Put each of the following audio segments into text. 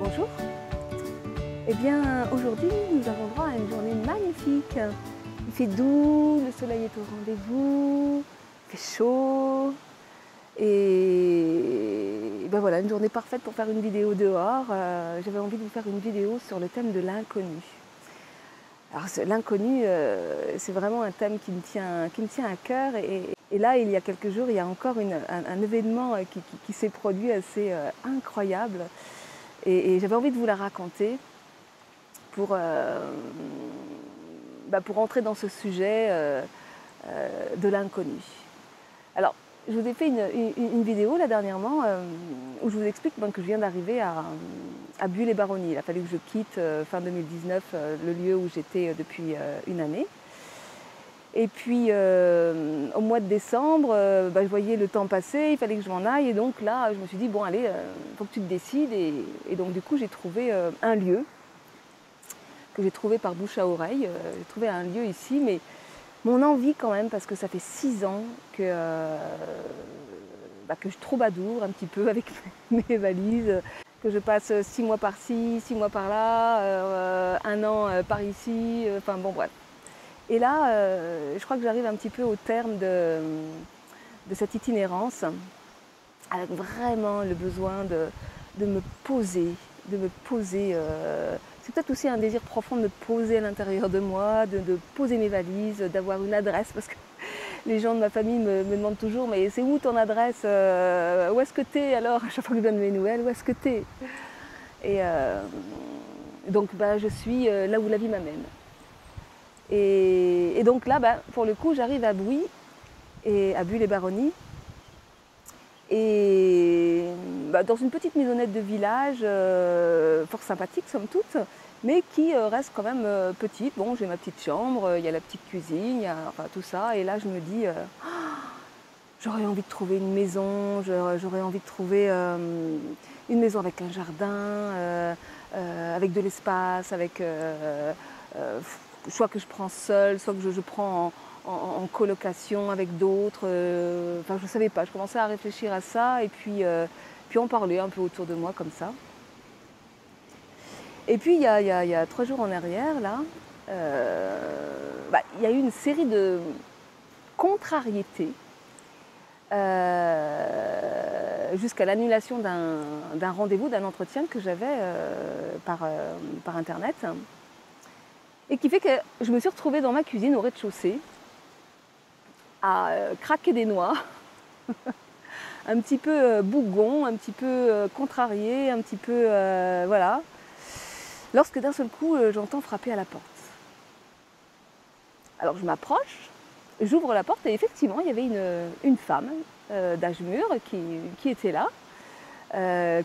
Bonjour. Eh bien, aujourd'hui, nous avons droit à une journée magnifique. Il fait doux, le soleil est au rendez-vous, il fait chaud. Et ben voilà, une journée parfaite pour faire une vidéo dehors. J'avais envie de vous faire une vidéo sur le thème de l'inconnu. Alors l'inconnu, c'est vraiment un thème qui me tient à cœur. Et là, il y a quelques jours, il y a encore un événement qui s'est produit assez incroyable. Et j'avais envie de vous la raconter pour entrer dans ce sujet de l'inconnu. Alors, je vous ai fait une vidéo là dernièrement où je vous explique que je viens d'arriver à Buis-les-Baronnies. Il a fallu que je quitte fin 2019 le lieu où j'étais depuis une année. Et puis au mois de décembre, je voyais le temps passer, il fallait que je m'en aille. Et donc là, je me suis dit, bon allez, il faut que tu te décides. Et donc du coup, j'ai trouvé un lieu que j'ai trouvé par bouche à oreille. J'ai trouvé un lieu ici, mais mon envie quand même, parce que ça fait 6 ans que je troubadoure un petit peu avec mes valises, que je passe 6 mois par-ci, 6 mois par-là, 1 an par ici, enfin bon bref. Et là, je crois que j'arrive un petit peu au terme de cette itinérance, avec vraiment le besoin de me poser, c'est peut-être aussi un désir profond de me poser à l'intérieur de moi, de poser mes valises, d'avoir une adresse, parce que les gens de ma famille me demandent toujours, mais c'est où ton adresse, où est-ce que t'es alors? À chaque fois que je donne mes nouvelles, où est-ce que t'es? Et donc je suis là où la vie m'amène. Et donc là, pour le coup, j'arrive à Buis, et à Buis-les-Baronnies, et dans une petite maisonnette de village, fort sympathique somme toute, mais qui reste quand même petite. Bon, j'ai ma petite chambre, il y a la petite cuisine, il y a tout ça, et là je me dis, j'aurais envie de trouver une maison, j'aurais envie de trouver une maison avec un jardin, avec de l'espace, avec soit que je prends seule, soit que je prends en colocation avec d'autres. Je ne savais pas, je commençais à réfléchir à ça et puis en parler un peu autour de moi comme ça. Et puis il y a 3 jours en arrière, là, il y a eu une série de contrariétés jusqu'à l'annulation d'un rendez-vous, d'un entretien que j'avais par internet. Et qui fait que je me suis retrouvée dans ma cuisine au rez-de-chaussée à craquer des noix, un petit peu bougon, un petit peu contrarié, un petit peu voilà. Lorsque d'un seul coup, j'entends frapper à la porte. Alors je m'approche, j'ouvre la porte et effectivement, il y avait une femme d'âge mûr qui était là,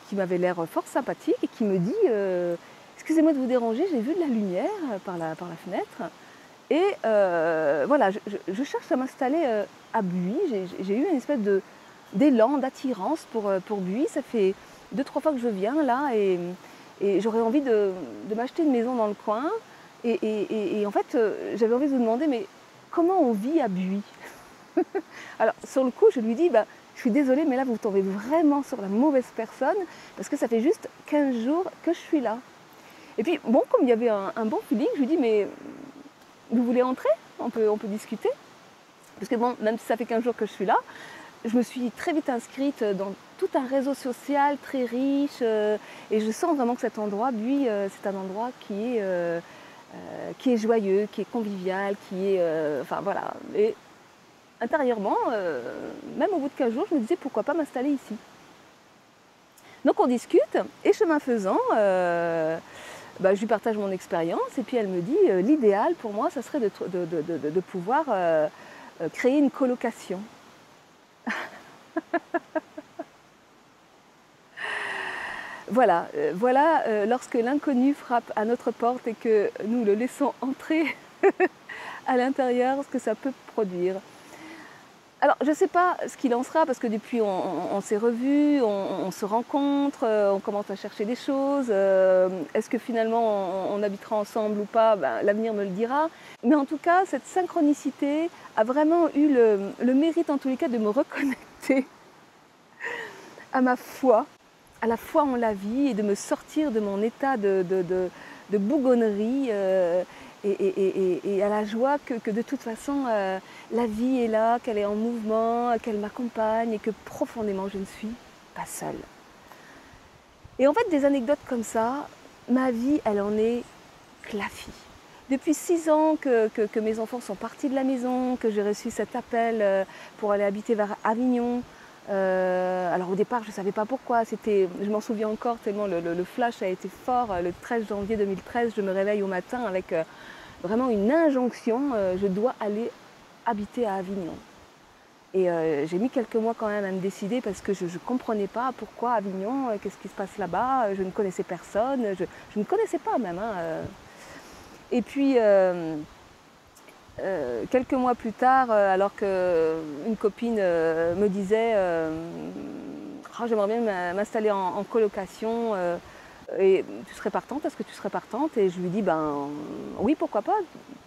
qui m'avait l'air fort sympathique et qui me dit excusez-moi de vous déranger, j'ai vu de la lumière par la fenêtre et voilà, je cherche à m'installer à Buis. J'ai eu une espèce d'élan, d'attirance pour Buis. Ça fait 2-3 fois que je viens là et j'aurais envie de m'acheter une maison dans le coin. Et en fait, j'avais envie de vous demander, mais comment on vit à Buis? Alors sur le coup, je lui dis, je suis désolée, mais là vous tombez vraiment sur la mauvaise personne parce que ça fait juste 15 jours que je suis là. Et puis, bon, comme il y avait un bon feeling, je lui dis, mais vous voulez entrer? On peut discuter. Parce que bon, même si ça fait 15 jours que je suis là, je me suis très vite inscrite dans tout un réseau social très riche. Et je sens vraiment que cet endroit, Buis, c'est un endroit qui est joyeux, qui est convivial, qui est... enfin voilà. Et intérieurement, même au bout de 15 jours, je me disais, pourquoi pas m'installer ici? Donc on discute, et chemin faisant... je lui partage mon expérience et puis elle me dit l'idéal pour moi, ça serait de pouvoir créer une colocation. Voilà, lorsque l'inconnu frappe à notre porte et que nous le laissons entrer à l'intérieur, ce que ça peut produire. Alors, je ne sais pas ce qu'il en sera, parce que depuis, on s'est revus, on se rencontre, on commence à chercher des choses. Est-ce que finalement, on habitera ensemble ou pas? L'avenir me le dira. Mais en tout cas, cette synchronicité a vraiment eu le mérite, en tous les cas, de me reconnecter à ma foi, à la foi en la vie et de me sortir de mon état de bougonnerie et à la joie que de toute façon la vie est là, qu'elle est en mouvement, qu'elle m'accompagne et que profondément je ne suis pas seule. Et en fait, des anecdotes comme ça, ma vie, elle en est clafie. Depuis 6 ans que mes enfants sont partis de la maison, que j'ai reçu cet appel pour aller habiter vers Avignon. Alors au départ, je ne savais pas pourquoi. Je m'en souviens encore tellement le flash a été fort. Le 13 janvier 2013, je me réveille au matin avec vraiment une injonction. Je dois aller habiter à Avignon. Et j'ai mis quelques mois quand même à me décider parce que je ne comprenais pas pourquoi Avignon, qu'est-ce qui se passe là-bas. Je ne connaissais personne, je ne connaissais pas même. Et puis, quelques mois plus tard, alors qu'une copine me disait oh, j'aimerais bien m'installer en colocation et tu serais partante, est-ce que tu serais partante? Et je lui dis ben oui, pourquoi pas,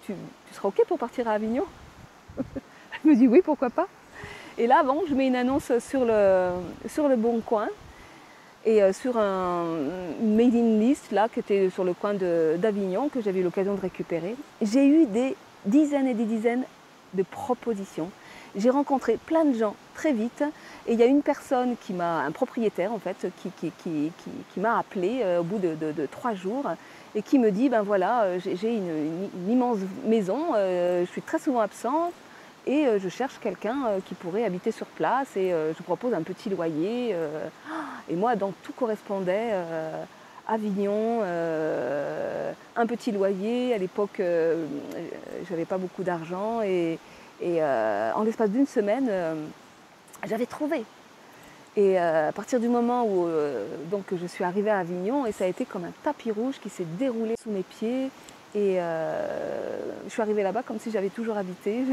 tu seras ok pour partir à Avignon? Elle me dit oui, pourquoi pas. Et là, bon, je mets une annonce sur le Bon Coin et sur une mailing list là, qui était sur le coin d'Avignon, que j'avais eu l'occasion de récupérer. J'ai eu des dizaines et des dizaines de propositions. J'ai rencontré plein de gens très vite et il y a une personne un propriétaire en fait, qui m'a appelé au bout de 3 jours et qui me dit ben voilà, j'ai une immense maison, je suis très souvent absente et je cherche quelqu'un qui pourrait habiter sur place et je propose un petit loyer. Et moi, donc tout correspondait. Avignon, un petit loyer. À l'époque, j'avais pas beaucoup d'argent et en l'espace d'une semaine, j'avais trouvé. Et à partir du moment où donc, je suis arrivée à Avignon, et ça a été comme un tapis rouge qui s'est déroulé sous mes pieds. Et je suis arrivée là-bas comme si j'avais toujours habité.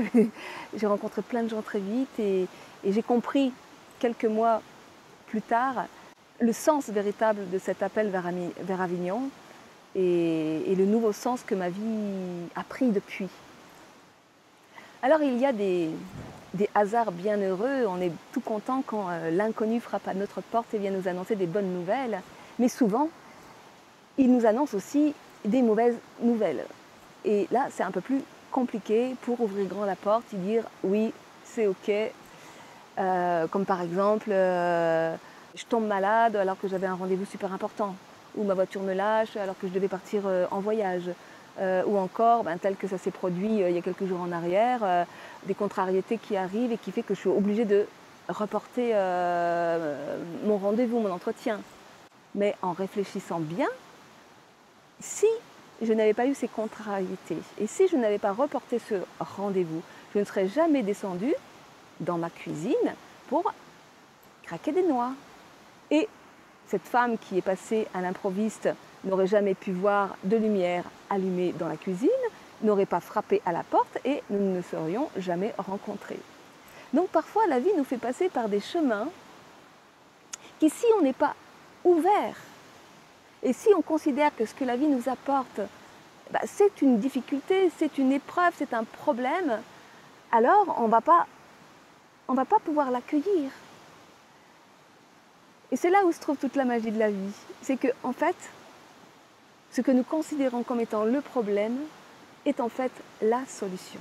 J'ai rencontré plein de gens très vite et j'ai compris quelques mois plus tard le sens véritable de cet appel vers Avignon et le nouveau sens que ma vie a pris depuis. Alors il y a des hasards bien heureux, on est tout content quand l'inconnu frappe à notre porte et vient nous annoncer des bonnes nouvelles, mais souvent il nous annonce aussi des mauvaises nouvelles. Et là c'est un peu plus compliqué pour ouvrir grand la porte et dire oui c'est ok, comme par exemple je tombe malade alors que j'avais un rendez-vous super important, ou ma voiture me lâche alors que je devais partir en voyage, ou encore, tel que ça s'est produit il y a quelques jours en arrière, des contrariétés qui arrivent et qui fait que je suis obligée de reporter mon rendez-vous, mon entretien. Mais en réfléchissant bien, si je n'avais pas eu ces contrariétés et si je n'avais pas reporté ce rendez-vous, je ne serais jamais descendue dans ma cuisine pour craquer des noix. Et cette femme qui est passée à l'improviste n'aurait jamais pu voir de lumière allumée dans la cuisine, n'aurait pas frappé à la porte et nous ne nous serions jamais rencontrés. Donc parfois la vie nous fait passer par des chemins qui, si on n'est pas ouvert et si on considère que ce que la vie nous apporte, c'est une difficulté, c'est une épreuve, c'est un problème, alors on ne va pas pouvoir l'accueillir. Et c'est là où se trouve toute la magie de la vie. C'est que, en fait, ce que nous considérons comme étant le problème est en fait la solution.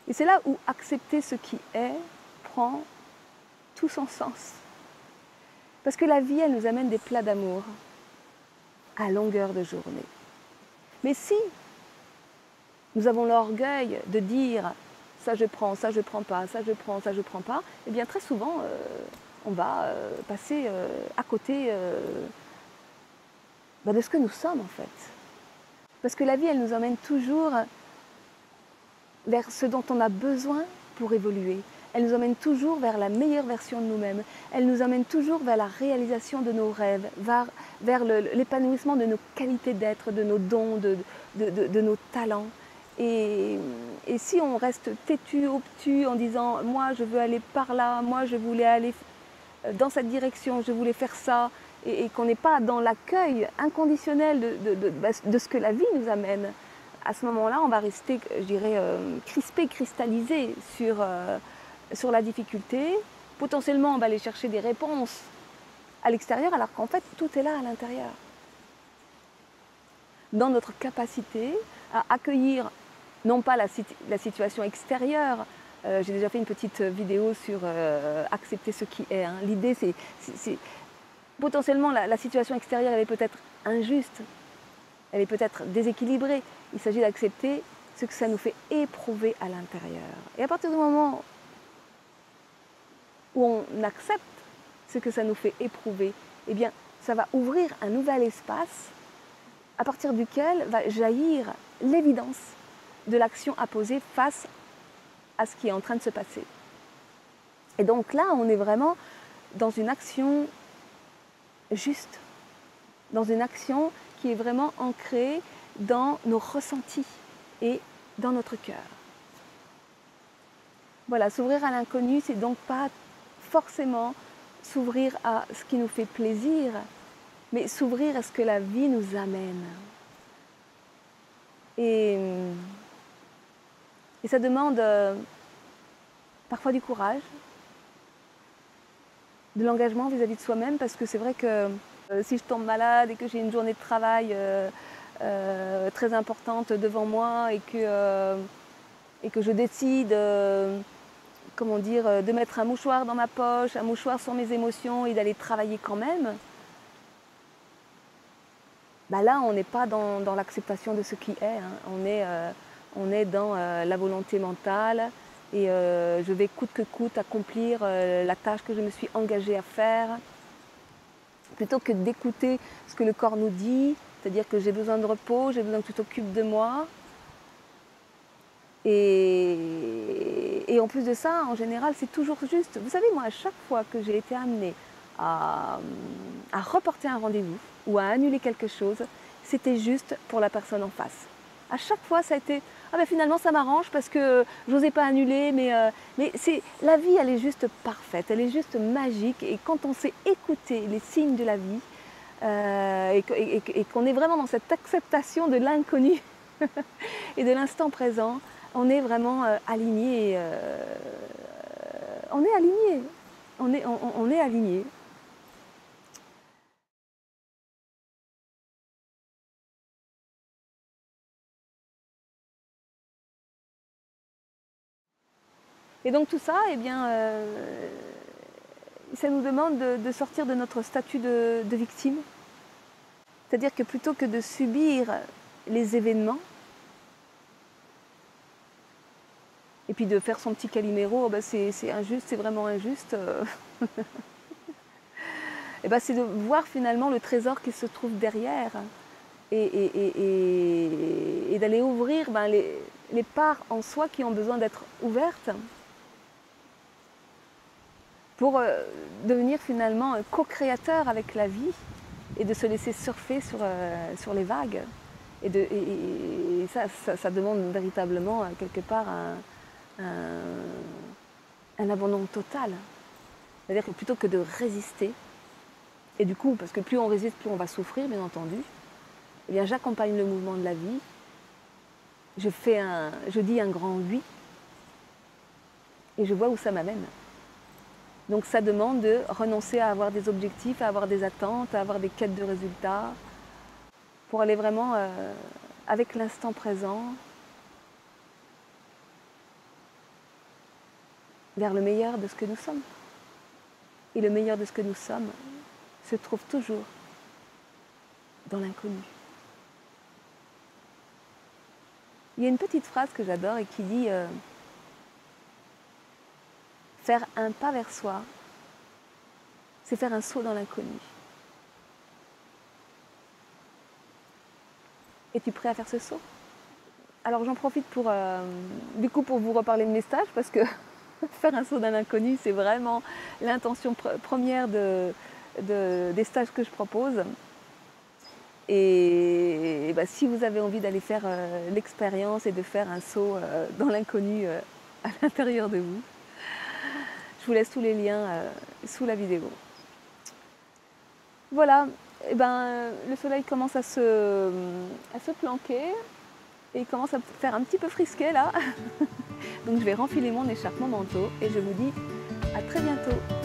Et c'est là où accepter ce qui est prend tout son sens. Parce que la vie, elle nous amène des plats d'amour à longueur de journée. Mais si nous avons l'orgueil de dire ça je prends pas, ça je prends pas, eh bien très souvent on va passer à côté de ce que nous sommes en fait. Parce que la vie, elle nous emmène toujours vers ce dont on a besoin pour évoluer. Elle nous emmène toujours vers la meilleure version de nous-mêmes. Elle nous emmène toujours vers la réalisation de nos rêves, vers l'épanouissement de nos qualités d'être, de nos dons, de nos talents. Et si on reste têtu, obtus, en disant « moi je veux aller par là, moi je voulais aller dans cette direction, je voulais faire ça », et qu'on n'est pas dans l'accueil inconditionnel de ce que la vie nous amène, à ce moment-là, on va rester, je dirais, crispé, cristallisé sur la difficulté. Potentiellement, on va aller chercher des réponses à l'extérieur alors qu'en fait tout est là à l'intérieur. Dans notre capacité à accueillir non pas la situation extérieure. J'ai déjà fait une petite vidéo sur accepter ce qui est. Hein. L'idée, c'est potentiellement la situation extérieure, elle est peut-être injuste, elle est peut-être déséquilibrée. Il s'agit d'accepter ce que ça nous fait éprouver à l'intérieur. Et à partir du moment où on accepte ce que ça nous fait éprouver, eh bien, ça va ouvrir un nouvel espace à partir duquel va jaillir l'évidence de l'action à poser face à ce qui est en train de se passer. Et donc là, on est vraiment dans une action juste, dans une action qui est vraiment ancrée dans nos ressentis et dans notre cœur. Voilà, s'ouvrir à l'inconnu, c'est donc pas forcément s'ouvrir à ce qui nous fait plaisir, mais s'ouvrir à ce que la vie nous amène. Et ça demande parfois du courage, de l'engagement vis-à-vis de soi-même, parce que c'est vrai que si je tombe malade et que j'ai une journée de travail très importante devant moi et que je décide comment dire, de mettre un mouchoir dans ma poche, un mouchoir sur mes émotions et d'aller travailler quand même, bah là on n'est pas dans l'acceptation de ce qui est, hein. On est dans la volonté mentale et je vais coûte que coûte accomplir la tâche que je me suis engagée à faire, plutôt que d'écouter ce que le corps nous dit, c'est-à-dire que j'ai besoin de repos, j'ai besoin que tu t'occupes de moi. Et en plus de ça, en général, c'est toujours juste. Vous savez, moi, à chaque fois que j'ai été amenée à reporter un rendez-vous ou à annuler quelque chose, c'était juste pour la personne en face. À chaque fois, ça a été « Ah ben finalement, ça m'arrange parce que j'osais pas annuler, mais la vie, elle est juste parfaite, elle est juste magique. Et quand on sait écouter les signes de la vie et qu'on est vraiment dans cette acceptation de l'inconnu et de l'instant présent, on est vraiment aligné. On est aligné. On est aligné. Et donc tout ça, eh bien, ça nous demande de sortir de notre statut de victime. C'est-à-dire que plutôt que de subir les événements, et puis de faire son petit Calimero, oh ben c'est injuste, c'est vraiment injuste, et ben c'est de voir finalement le trésor qui se trouve derrière et d'aller ouvrir ben, les parts en soi qui ont besoin d'être ouvertes pour devenir finalement co-créateur avec la vie et de se laisser surfer sur les vagues. Et ça demande véritablement quelque part un abandon total. C'est-à-dire que plutôt que de résister, et du coup, parce que plus on résiste, plus on va souffrir, bien entendu, eh bien j'accompagne le mouvement de la vie, je dis un grand oui, et je vois où ça m'amène. Donc ça demande de renoncer à avoir des objectifs, à avoir des attentes, à avoir des quêtes de résultats, pour aller vraiment avec l'instant présent, vers le meilleur de ce que nous sommes. Et le meilleur de ce que nous sommes se trouve toujours dans l'inconnu. Il y a une petite phrase que j'adore et qui dit faire un pas vers soi, c'est faire un saut dans l'inconnu. Es-tu prêt à faire ce saut? Alors j'en profite pour vous reparler de mes stages, parce que faire un saut dans l'inconnu, c'est vraiment l'intention première des stages que je propose. Et bah, si vous avez envie d'aller faire l'expérience et de faire un saut dans l'inconnu à l'intérieur de vous, je vous laisse tous les liens sous la vidéo. Voilà, et ben, le soleil commence à se planquer et il commence à faire un petit peu frisquet là. Donc je vais renfiler mon écharpe, mon manteau et je vous dis à très bientôt.